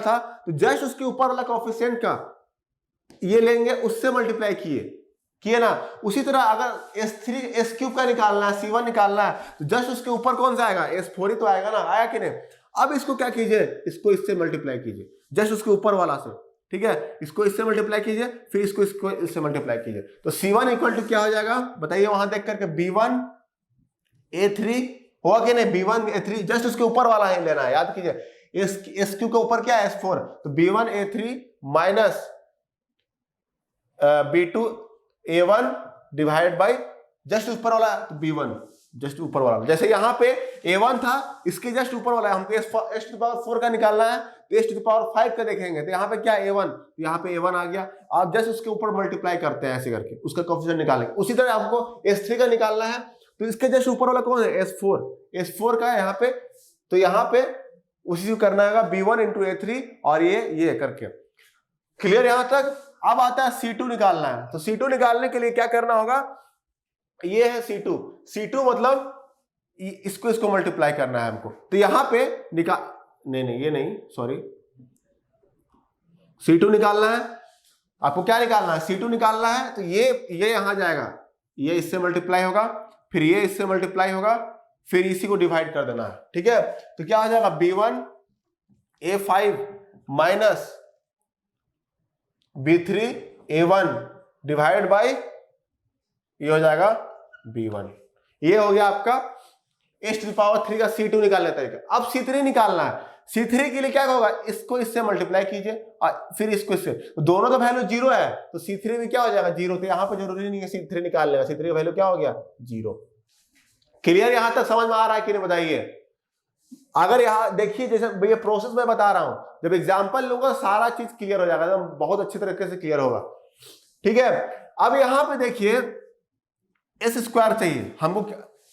था तो जस्ट उसके ऊपर वाला कोएफिशिएंट का ये लेंगे, उससे मल्टीप्लाई किए ना। उसी तरह अगर S3 का निकालना है, C1 निकालना है तो जस्ट उसके ऊपर कौन सा आएगा? S4 ही तो आएगा ना, आया कि नहीं? अब इसको क्या कीजिए? इसको इससे मल्टीप्लाई कीजिए, जस्ट उसके ऊपर वाला से, ठीक है, इसको इससे मल्टीप्लाई कीजिए, फिर इसको इससे मल्टीप्लाई कीजिए। तो C1 इक्वल टू क्या हो जाएगा बताइए वहां देख करके? B1 A3 होगा कि नहीं? B1 A3 जस्ट उसके ऊपर वाला ही लेना है, याद कीजिए। SQ के ऊपर क्या है? S4। तो B1 A3 minus B2 A1 divide by just ऊपर वाला तो B1, जस्ट ऊपर वाला। जैसे यहाँ पे A1 था, इसके जस्ट ऊपर वाला है, हमको S4 का निकालना है तो S5 का देखेंगे तो यहाँ पे क्या A1, तो यहाँ पे A1 आ गया। आप जस्ट उसके ऊपर मल्टीप्लाई करते हैं ऐसे करके, उसका कोएफिशिएंट निकालेंगे। उसी तरह आपको S3 का निकालना है तो इसके जस्ट ऊपर वाला कौन है? S4 का यहाँ पे, तो यहाँ पे उसी को करना है B1 इंटू A3 और ये करके। क्लियर यहाँ तक? अब आता है C2 निकालना है, तो C2 निकालने के लिए क्या करना होगा? ये है C2 मतलब इसको मल्टीप्लाई करना है हमको। तो यहां पे ये नहीं, सॉरी, C2 निकालना है आपको। क्या निकालना है? C2 निकालना है तो ये यहां जाएगा, ये इससे मल्टीप्लाई होगा, फिर ये इससे मल्टीप्लाई होगा, फिर इसी को डिवाइड कर देना है, ठीक है। तो क्या हो जाएगा? B1 A5 minus B3 A1 divide by ये हो जाएगा B1। ये हो गया आपका S3 का C2 निकालने का तरीका। अब C3 निकालना है। C3 के लिए क्या होगा? इसको इससे मल्टीप्लाई कीजिए और फिर इसको इससे, तो दोनों का वैल्यू 0 है तो C3 में क्या हो जाएगा? 0। तो यहाँ पे जरूरी नहीं है C3 निकालने का, C3 का वैल्यू क्या हो गया? 0। क्लियर? यहां तक समझ में आ रहा है कि नहीं बताइए? अगर यहाँ देखिए, जैसे ये प्रोसेस मैं बता रहा हूं, जब एग्जाम्पल लूंगा सारा चीज क्लियर हो जाएगा, बहुत अच्छी तरीके से क्लियर होगा, ठीक है। अब यहां पे देखिए S² चाहिए हमको,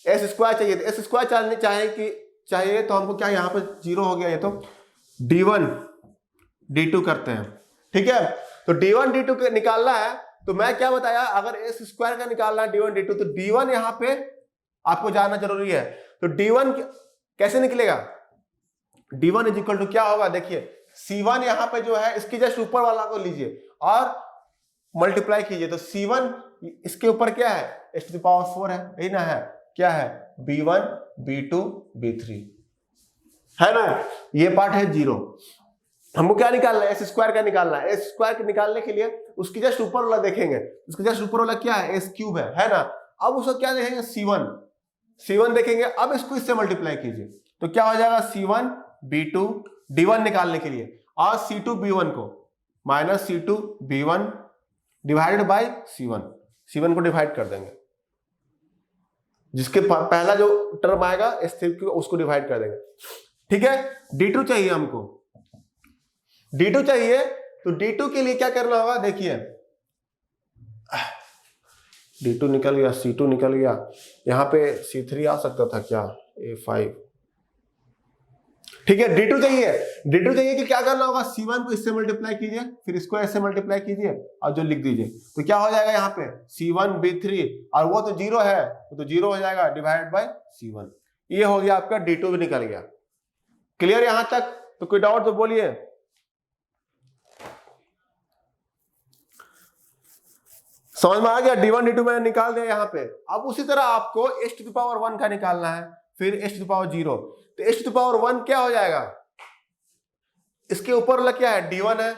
S² चाहिए, तो S² चाहिए तो हमको क्या, यहाँ पे 0 हो गया, ये तो D1 D2 करते हैं, ठीक है। तो D1 D2 निकालना है तो मैं क्या बताया, अगर S² का निकालना है D1 D2 तो D1 यहाँ पे आपको जानना जरूरी है। तो D1 कैसे निकलेगा? D1 इज इक्वल टू क्या होगा? देखिए C1 यहाँ पे जो है इसकी जस्ट ऊपर वाला को लीजिए और मल्टीप्लाई कीजिए, तो C1 इसके ऊपर क्या है? S4 है, यही ना है, क्या है? B1 B2 B3 है ना, ये पार्ट है 0। हमको क्या निकालना है? S² का निकालना है। S² के निकालने के लिए उसकी जस्ट ऊपर वाला देखेंगे, उसके जस्ट ऊपर वाला क्या है? S³ है ना। अब उसको क्या देखेंगे? C1 देखेंगे। अब इसको इससे मल्टीप्लाई कीजिए तो क्या हो जाएगा? C1 B2 D1 निकालने के लिए और C2 B1 को minus C2 B1 divided by C1 को डिवाइड कर देंगे, जिसके पहला जो टर्म आएगा S3 उसको डिवाइड कर देंगे, ठीक है, D2 चाहिए हमको, D2 चाहिए, तो D2 के लिए क्या करना होगा, देखिए D2 निकल गया, C2 निकल गया, यहाँ पे C3 आ सकता था क्या, A5, ठीक है। D2 चाहिए कि क्या करना होगा, C1 को इससे मल्टीप्लाई कीजिए, फिर इसको ऐसे मल्टीप्लाई कीजिए और जो लिख दीजिए, तो क्या हो जाएगा यहाँ पे C1 B3, और वो तो 0 है, वो तो 0 हो जाएगा, डिवाइड बाय C1। ये हो गया आपका, D2 भी निकल गया। क्लियर यहां तक? तो कोई डाउट तो बोलिए। समझ में आ गया? D1 D2 मैंने निकाल दिया यहाँ पे। अब उसी तरह आपको h⁻1 का निकालना है, फिर h⁻0, तो h⁻1 क्या हो जाएगा, इसके ऊपर वाला क्या है, D1 है,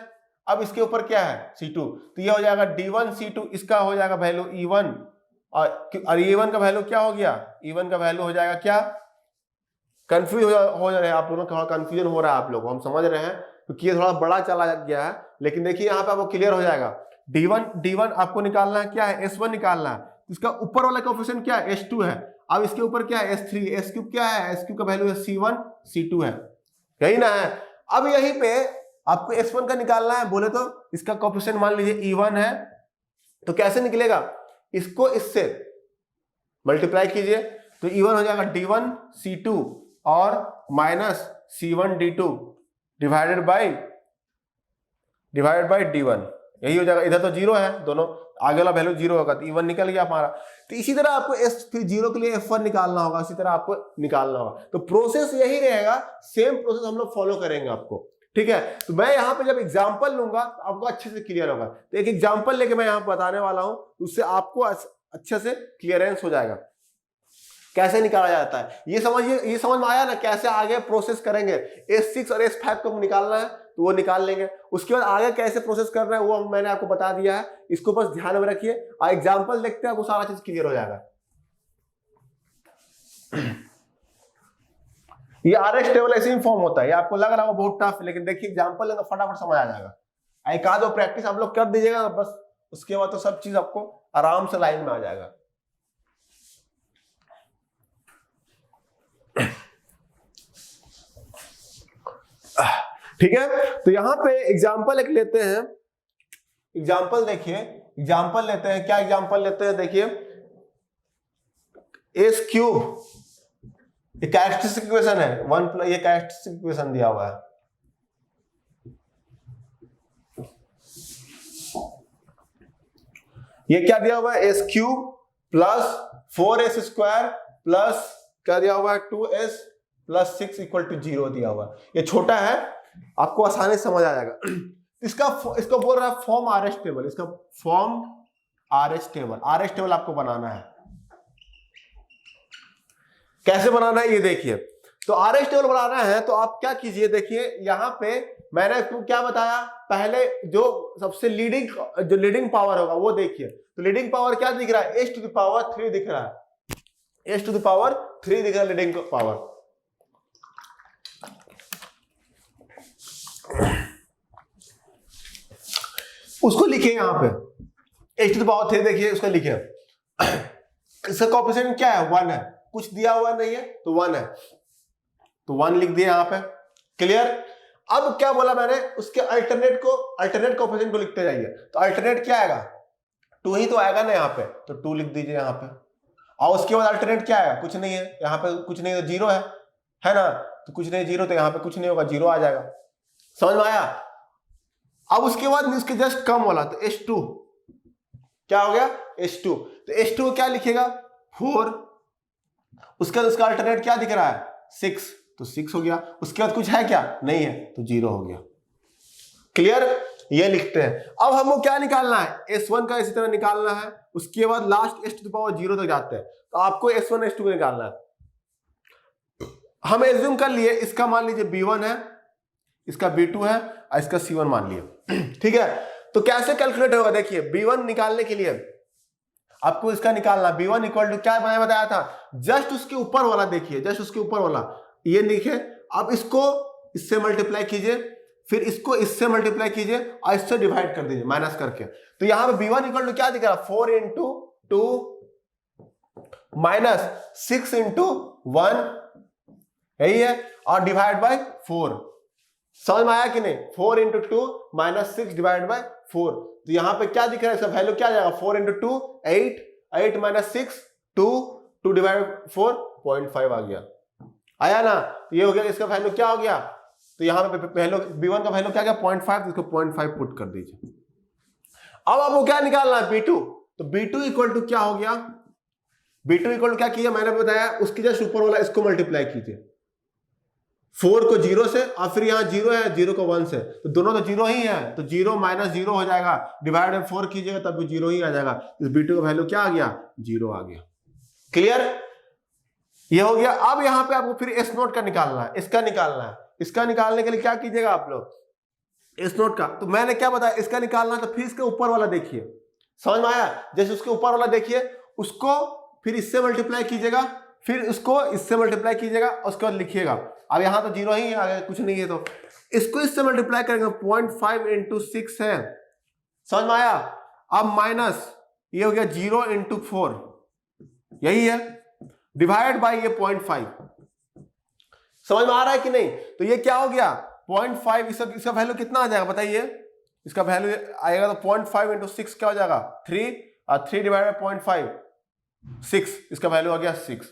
अब इसके ऊपर क्या है, C2, तो ये हो जाएगा D1 C2, इसका हो जाएगा वैल्यू E1, और E1 का वैल्यू क्या हो गया, E1 का वैल्यू हो जाएगा क्या, कंफ्यूज हो जा रहे हैं आप लोगों, थोड़ा कंफ्यूजन हो रहा है आप लोगों, हम समझ रहे हैं क्योंकि ये थोड़ा बड़ा चला गया है, लेकिन देखिए यहाँ पे आपको क्लियर हो जाएगा। D1 आपको निकालना है, क्या है, S1 निकालना है, इसका ऊपर वाला कोएफिशिएंट क्या है, S2 है, अब इसके ऊपर क्या है, S3, S3 क्या है, S3 का वैल्यू है C1 C2 है, यही ना है। अब यहीं पे आपको S1 का निकालना है, बोले तो इसका कोएफिशिएंट मान लीजिए E1 है, तो कैसे निकलेगा, इसको इससे मल्टीप्लाई कीजिए, तो E1 हो जाएगा D1 C2 और minus C1 D2 divided by D1, यही हो जाएगा। इधर तो 0 है, दोनों आगे वाला वैल्यू 0 होगा, तो E1 निकल गया हमारा। तो इसी तरह आपको फिर 0 के लिए F1 निकालना होगा, इसी तरह आपको निकालना होगा। तो प्रोसेस यही रहेगा, सेम प्रोसेस हम लोग फॉलो करेंगे आपको, ठीक है। तो मैं यहाँ पे जब एग्जाम्पल लूंगा तो आपको अच्छे से क्लियर होगा। तो एक एग्जाम्पल लेके मैं यहाँ बताने वाला हूँ, उससे आपको अच्छे से क्लियरेंस हो जाएगा कैसे निकाला जाता है। ये समझ में आया ना, कैसे आगे प्रोसेस करेंगे। S6 और S5 को निकालना है तो वो निकाल लेंगे, उसके बाद आगे कैसे प्रोसेस करना है वो मैंने आपको बता दिया है, इसको बस ध्यान में रखिए और एग्जांपल देखते हैं, आपको सारा चीज क्लियर हो जाएगा। ये RS टेबल ऐसे ही फॉर्म होता है, ये आपको लग रहा है बहुत टफ है, लेकिन देखिए एग्जांपल लेंगे फटाफट समझ आ जाएगा। एक आध प्रैक्टिस आप लोग कर दीजिएगा बस, उसके बाद तो सब चीज आपको आराम से लाइन में आ जाएगा। ठीक है, तो यहां पे एग्जाम्पल एक लेते हैं, एग्जाम्पल देखिए, एग्जाम्पल लेते हैं, क्या एग्जाम्पल लेते हैं, देखिए S³ ये कैरेक्टरिस्टिक इक्वेशन है, 1 ये कैरेक्टरिस्टिक इक्वेशन दिया हुआ है। ये क्या दिया हुआ है, S³ प्लस 4S² प्लस क्या दिया हुआ है, 2S प्लस 6 इक्वल टू 0 दिया हुआ है। ये छोटा है, आपको आसानी से समझ आ जाएगा। इसको बोल रहा है फॉर्म RS टेबल, इसका फॉर्म RS टेबल आपको बनाना है। कैसे बनाना है ये देखिए। तो RS टेबल बनाना है तो आप क्या कीजिए, देखिए यहां पे मैंने आपको क्या बताया, पहले जो सबसे लीडिंग पावर होगा वो देखिए। तो लीडिंग पावर क्या दिख रहा है, S⁻3 दिख रहा है, S⁻3 दिख रहा है लीडिंग पावर। उसको लिखिए यहां पे h⁻3 देखिए, उसको लिखिए। इसका कोएफिशिएंट क्या है, 1 है, कुछ दिया हुआ नहीं है तो 1 है, तो 1 लिख दिया यहां पे। क्लियर? अब क्या बोला मैंने, उसके अल्टरनेट कोएफिशिएंट को लिखते जाइए। तो अल्टरनेट क्या आएगा, 2 ही तो आएगा ना यहाँ पे, तो 2 लिख दीजिए यहाँ पे। और उसके बाद अल्टरनेट क्या आएगा, कुछ नहीं है, यहाँ पे कुछ नहीं तो 0 है ना, तो कुछ नहीं 0, तो यहाँ पे कुछ नहीं होगा, 0 आ जाएगा। समझ में आया? अब उसके बाद इसके जस्ट कम वाला, तो S2 क्या हो गया, S2, तो S2 क्या लिखेगा, 4, उसके बाद उसका अल्टरनेट क्या दिख रहा है, 6, तो 6 हो गया। उसके बाद कुछ है क्या, नहीं है, तो 0 हो गया। क्लियर? ये लिखते हैं। अब हमको क्या निकालना है, S1 का इसी तरह निकालना है, उसके बाद लास्ट S⁻0 तक जाते हैं, तो आपको S1 S2 को निकालना है। हम एज्यूम कर लिए इसका मान लीजिए B1 है, इसका B2 है और इसका C1 मान लिया। ठीक है, तो कैसे कैलकुलेट होगा, देखिए B1 निकालने के लिए आपको इसका निकालना, B1 इक्वल टू क्या मैंने बताया था, जस्ट उसके ऊपर वाला देखिए, जस्ट उसके ऊपर वाला ये लिखे। अब इसको इससे मल्टीप्लाई कीजिए, फिर इसको इससे मल्टीप्लाई कीजिए और इससे डिवाइड कर दीजिए माइनस करके। तो यहां पे B1 इक्वल टू क्या दिख रहा है, 4 × 2 माइनस 6 × 1, यही है। और डिवाइड बाय 4। समझ में आया कि नहीं? 4 इंटू 2 माइनस 6 डिवाइड बाय 4। तो यहाँ पे क्या दिख रहा है, इसका वैल्यू क्या आ जाएगा? 4 इंटू 2 8, 8 माइनस 6 2 डिवाइड 4 0.5 आ गया। आया ना? तो ये हो गया, इसका वैल्यू क्या हो गया? तो यहाँ पे वैल्यू b1 का वैल्यू क्या गया? 0.5, तो इसको 0.5 पुट कर दीजिए। अब आपको क्या निकालना है? b2। तो b2 इक्वल टू क्या हो गया? b2 इक्वल टू क्या किया मैंने बताया, उसकी जस्ट ऊपर वाला इसको मल्टीप्लाई कीजिए 4 को 0 से, और फिर यहाँ 0 है, 0 को 1 से, तो दोनों तो 0 ही है, तो 0 माइनस 0 हो जाएगा, डिवाइड बाय 4 कीजिएगा तब भी 0 ही आ जाएगा। इस b2 का वैल्यू क्या आ गया? 0 आ गया। क्लियर? ये हो गया। अब यहाँ पे आपको फिर s नोट का निकालना है, इसका निकालना है। इसका निकालने के लिए क्या कीजिएगा आप लोग? s नोट का तो मैंने क्या बताया, इसका निकालना है, तो फिर इसके ऊपर वाला देखिए। समझ में आया? जैसे उसके ऊपर वाला देखिए, उसको फिर इससे मल्टीप्लाई कीजिएगा, फिर इसको इससे मल्टीप्लाई कीजिएगा, उसके बाद लिखिएगा। अब यहां तो 0 ही है, आगे कुछ नहीं है, तो इसको इससे मल्टीप्लाई करेंगे, 0.5 इंटू 6 है। समझ में आया? अब माइनस ये हो गया 0 इंटू 4, यही है, डिवाइड बाय ये 0.5। समझ में आ रहा है कि नहीं? तो ये क्या हो गया? 0.5, इसका वैल्यू कितना आ जाएगा बताइए? इसका वैल्यू आएगा तो 0.5 इंटू 6 क्या हो जाएगा? 3, और 3 डिवाइड बाय 0.5 6, इसका वैल्यू आ गया 6।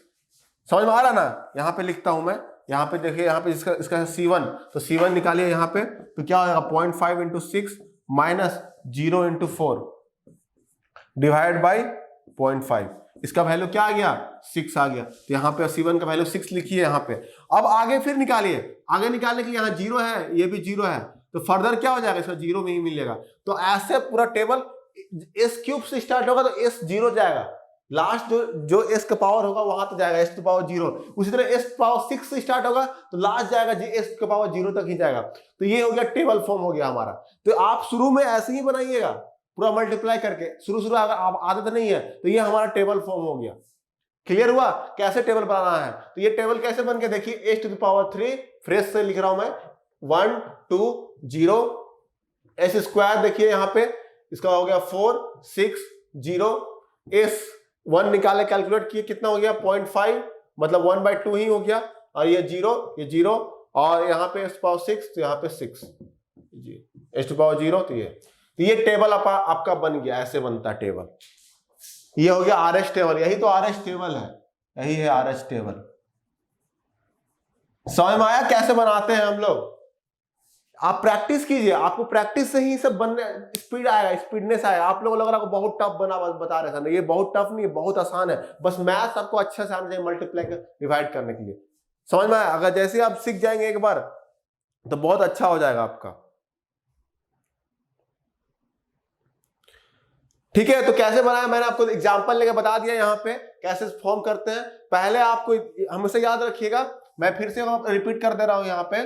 समझ में आ रहा ना? यहां पे लिखता हूं मैं, यहां पे देखिए, यहां पे इसका C1, तो C1 निकालिए यहां पे, तो क्या हो जाएगा? 0.5 into 6 minus 0 into 4 divide by 0.5, इसका वैल्यू क्या आ गया? 6 आ गया। तो यहाँ पे C1 का वैल्यू 6 लिखिए यहाँ पे। अब आगे फिर निकालिए, आगे निकालने के लिए यहाँ 0 है, ये भी 0 है, तो फर्दर क्या हो जाएगा? इसका 0 में ही मिलेगा। तो ऐसे पूरा टेबल s क्यूब से स्टार्ट होगा तो s 0 जाएगा, लास्ट जो s का पावर होगा वहां तो जाएगा s टू पावर 0। उसी तरह s पावर 6 से स्टार्ट होगा तो लास्ट जाएगा s का पावर 0 तक ही जाएगा। तो ये हो गया टेबल फॉर्म हो गया हमारा। तो आप शुरू में ऐसे ही बनाइएगा, पूरा मल्टीप्लाई करके, शुरू अगर आप आदत नहीं है तो ये हमारा टेबल फॉर्म हो गया। क्लियर हुआ कैसे टेबल बनाना है? तो ये टेबल कैसे बन के देखिए, s to the power 3, fresh से लिख रहा हूं मैं, 1 2 0, s स्क्वायर देखिए यहाँ पे, इसका हो गया 4 6 0, s 1 निकाले, कैलकुलेट किए, कितना हो गया? 0.5, मतलब 1/2 ही हो गया, और ये 0, और यहाँ पे s पावर 6, तो यहाँ पे 6 जी, s टू पावर 0, तो ये टेबल आपका बन गया। ऐसे बनता है टेबल। ये हो गया RS टेबल, यही तो RS टेबल है, यही है RS टेबल। समझ में आया कैसे बनाते हैं हम लोग? आप प्रैक्टिस कीजिए, आपको प्रैक्टिस से ही सब बनने स्पीड आएगा, स्पीडनेस आएगा। आप लोग लग रहा है बहुत टफ बता रहे थे, ये बहुत टफ नहीं है, बहुत आसान है, बस मैथ्स आपको अच्छे से आना चाहिए मल्टीप्लाई डिवाइड करने के लिए। समझ में आया? अगर जैसे आप सीख जाएंगे एक बार तो बहुत अच्छा हो जाएगा आपका। ठीक है, तो कैसे बनाया मैंने आपको एग्जांपल लेके बता दिया यहाँ पे कैसे फॉर्म करते हैं। पहले आपको हमेशा याद रखिएगा, मैं फिर से रिपीट कर दे रहा हूं यहाँ पे।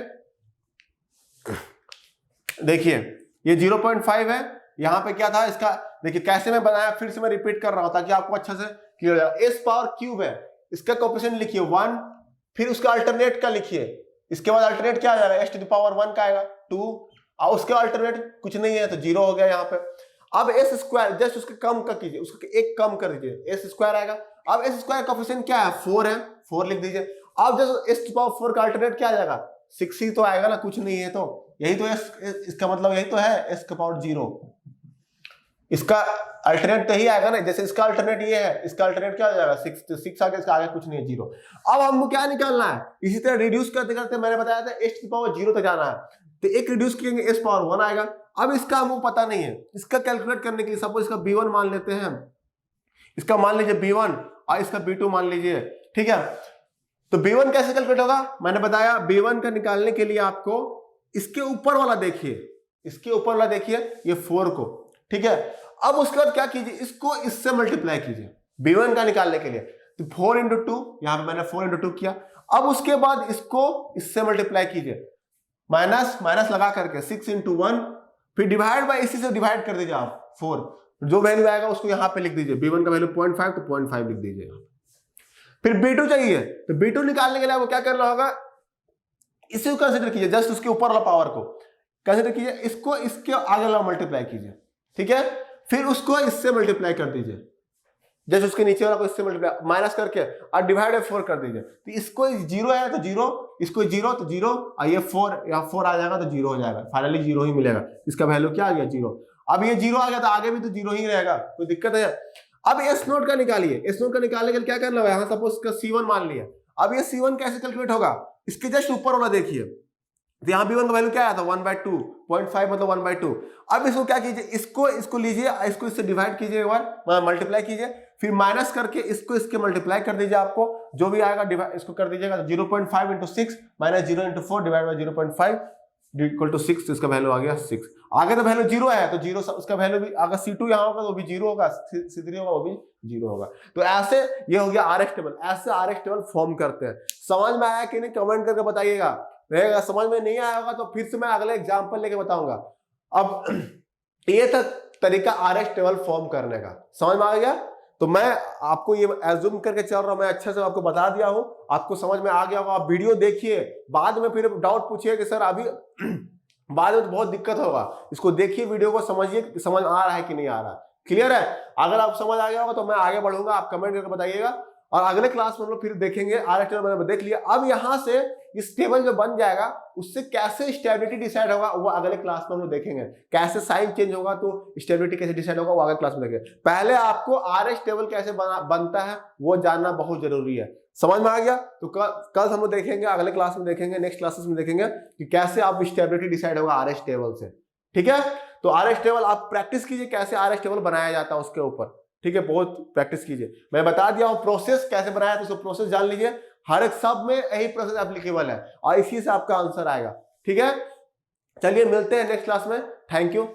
देखिए ये 0.5 है, यहाँ पे क्या था इसका, देखिए कैसे मैं बनाया, फिर से मैं रिपीट कर रहा हूं ताकि आपको अच्छे से क्लियर हो जाए। s पावर क्यूब है, इसका कोएफिशिएंट लिखिए 1, फिर उसका अल्टरनेट का लिखिए, इसके बाद अल्टरनेट क्या आ जाएगा? s टू द पावर 1 का आएगा 2, और उसके अल्टरनेट कुछ नहीं है तो 0 हो गया यहाँ पे। अब s स्क्वायर जस्ट उसके कम का कीजिए, उसको एक कम कर दीजिए, s स्क्वायर आएगा। अब s स्क्वायर का कोएफिशिएंट क्या है? 4 है, 4 लिख दीजिए। अब जस्ट s टू पावर 4 का अल्टरनेट क्या आ जाएगा? 6 ही तो आएगा ना, कुछ नहीं है, तो यही तो इसका मतलब यही तो है, s का पावर 0। इसका अल्टरनेट तो ही आएगा ना, जैसे इसका अल्टरनेट ये है, इसका अल्टरनेट क्या हो जाएगा? 6, तो 6 आगे, इसका आगे कुछ नहीं है, 0। अब हमको क्या निकालना है? इसी तरह रिड्यूस करते करते मैंने बताया था s की पावर 0 तक जाना है, तो एक रिड्यूस करेंगे s पावर 1 आएगा। अब इसका हमको पता नहीं है, इसका कैलकुलेट करने के लिए सपोज इसका b1 मान लेते हैं, इसका मान लीजिए b1 और इसका b2 मान लीजिए, ठीक है। तो b1 कैसे कैलकुलेट होगा? मैंने बताया b1 का निकालने के लिए आपको इसके ऊपर वाला देखिए, इसके ऊपर वाला देखिए, ये 4 को, ठीक है। अब उसके बाद क्या कीजिए, इसको इससे मल्टीप्लाई कीजिए b1 का निकालने के लिए, तो 4 इंटू 2, यहां पे मैंने 4 इंटू 2 किया। अब उसके बाद इसको इससे मल्टीप्लाई कीजिए, माइनस माइनस लगा करके 6 इंटू 1, फिर डिवाइड बाय, इसी से डिवाइड कर दीजिए आप 4, जो वैल्यू आएगा उसको यहां पे लिख दीजिए। b1 का वैल्यू 0.5, तो 0.5 लिख दीजिए। फिर b2 चाहिए, तो b2 निकालने के लिए आपको क्या करना होगा? इसी को कंसीडर कीजिए, जस्ट उसके ऊपर वाला पावर को कंसीडर कीजिए, इसको इसके आगे वाला मल्टीप्लाई कीजिए, ठीक है। फिर उसको इससे मल्टीप्लाई कर दीजिए, जस्ट उसके नीचे वाला को इससे मल्टीप्लाई माइनस करके और डिवाइड बाय 4 कर दीजिए। तो इसको 0 है तो 0, इसको 0 तो 0, और ये 4 यहाँ 4 आ जाएगा तो 0 हो जाएगा, फाइनली 0 ही मिलेगा। इसका वैल्यू क्या आ गया 0। अब ये 0 आ गया तो आगे भी तो 0 ही रहेगा, कोई दिक्कत है। अब एस नोट का निकालिए, एस नोट का निकालने के लिए क्या करना है, यहाँ सपोज इसका C1 मान लिया। अब ये C1 कैसे कैलकुलेट होगा, इसके जस्ट ऊपर वाला देखिए, तो यहाँ B1 का वैल्यू क्या आया था 1/2, 0.5 मतलब 1/2। अब इसको क्या कीजिए, इसको लीजिए, इसको इससे डिवाइड कीजिए, एक बार मल्टीप्लाई कीजिए, फिर माइनस करके इसको इसके मल्टीप्लाई कर दीजिए, आपको जो भी आएगा इसको कर दीजिएगा। 0.5 × 6 minus 0 × 4 divide by 0.5 equal to 6, तो इसका वैल्यू आ गया 6। आगे तो वैल्यू 0 है तो 0 उसका वैल्यू भी, अगर C2 यहाँ होगा तो भी 0 होगा, C3 होगा वो भी 0 होगा। तो ऐसे ये हो गया RS टेबल, ऐसे RS टेबल फॉर्म करते हैं। समझ में आया कि नहीं, कमेंट करके बताइएगा। रहेगा समझ में नहीं आया होगा तो फिर से मैं अगले एग्जांपल लेके बताऊंगा। अब ये था तरीका RS टेबल फॉर्म करने का, समझ में आ गया। तो मैं आपको ये एज्यूम करके चल रहा हूं, मैं अच्छे से आपको बता दिया हूं, आपको समझ में आ गया होगा। आप वीडियो देखिए, बाद में फिर डाउट पूछिए कि सर अभी बाद में तो बहुत दिक्कत होगा, इसको देखिए, वीडियो को समझिए, समझ आ रहा है कि नहीं आ रहा, क्लियर है। अगर आप समझ आ गया होगा तो मैं आगे बढ़ूंगा, आप कमेंट करके बताइएगा। और अगले क्लास में हम लोग फिर देखेंगे RS टेबल मैंने देख लिया। अब यहाँ से इस टेबल जो बन जाएगा उससे कैसे स्टेबिलिटी डिसाइड होगा वो अगले क्लास में हम लोग देखेंगे। कैसे साइन चेंज होगा तो स्टेबिलिटी कैसे डिसाइड होगा वो अगले क्लास में देखेंगे। पहले आपको RS टेबल कैसे बनता है वो जानना बहुत जरूरी है। समझ में आ गया। तो कल हम लोग देखेंगे, अगले क्लास में देखेंगे, नेक्स्ट क्लासेस में देखेंगे कि कैसे आप स्टेबिलिटी डिसाइड होगा RS टेबल से। ठीक है, तो RS टेबल आप प्रैक्टिस कीजिए कैसे RS टेबल बनाया जाता है उसके ऊपर। ठीक है, बहुत प्रैक्टिस कीजिए। मैं बता दिया हूं प्रोसेस कैसे बनाया, तो उसको प्रोसेस जान लीजिए। हर एक सब में यही प्रोसेस एप्लीकेबल है और इसी से आपका आंसर आएगा। ठीक है, चलिए मिलते हैं नेक्स्ट क्लास में। Thank you.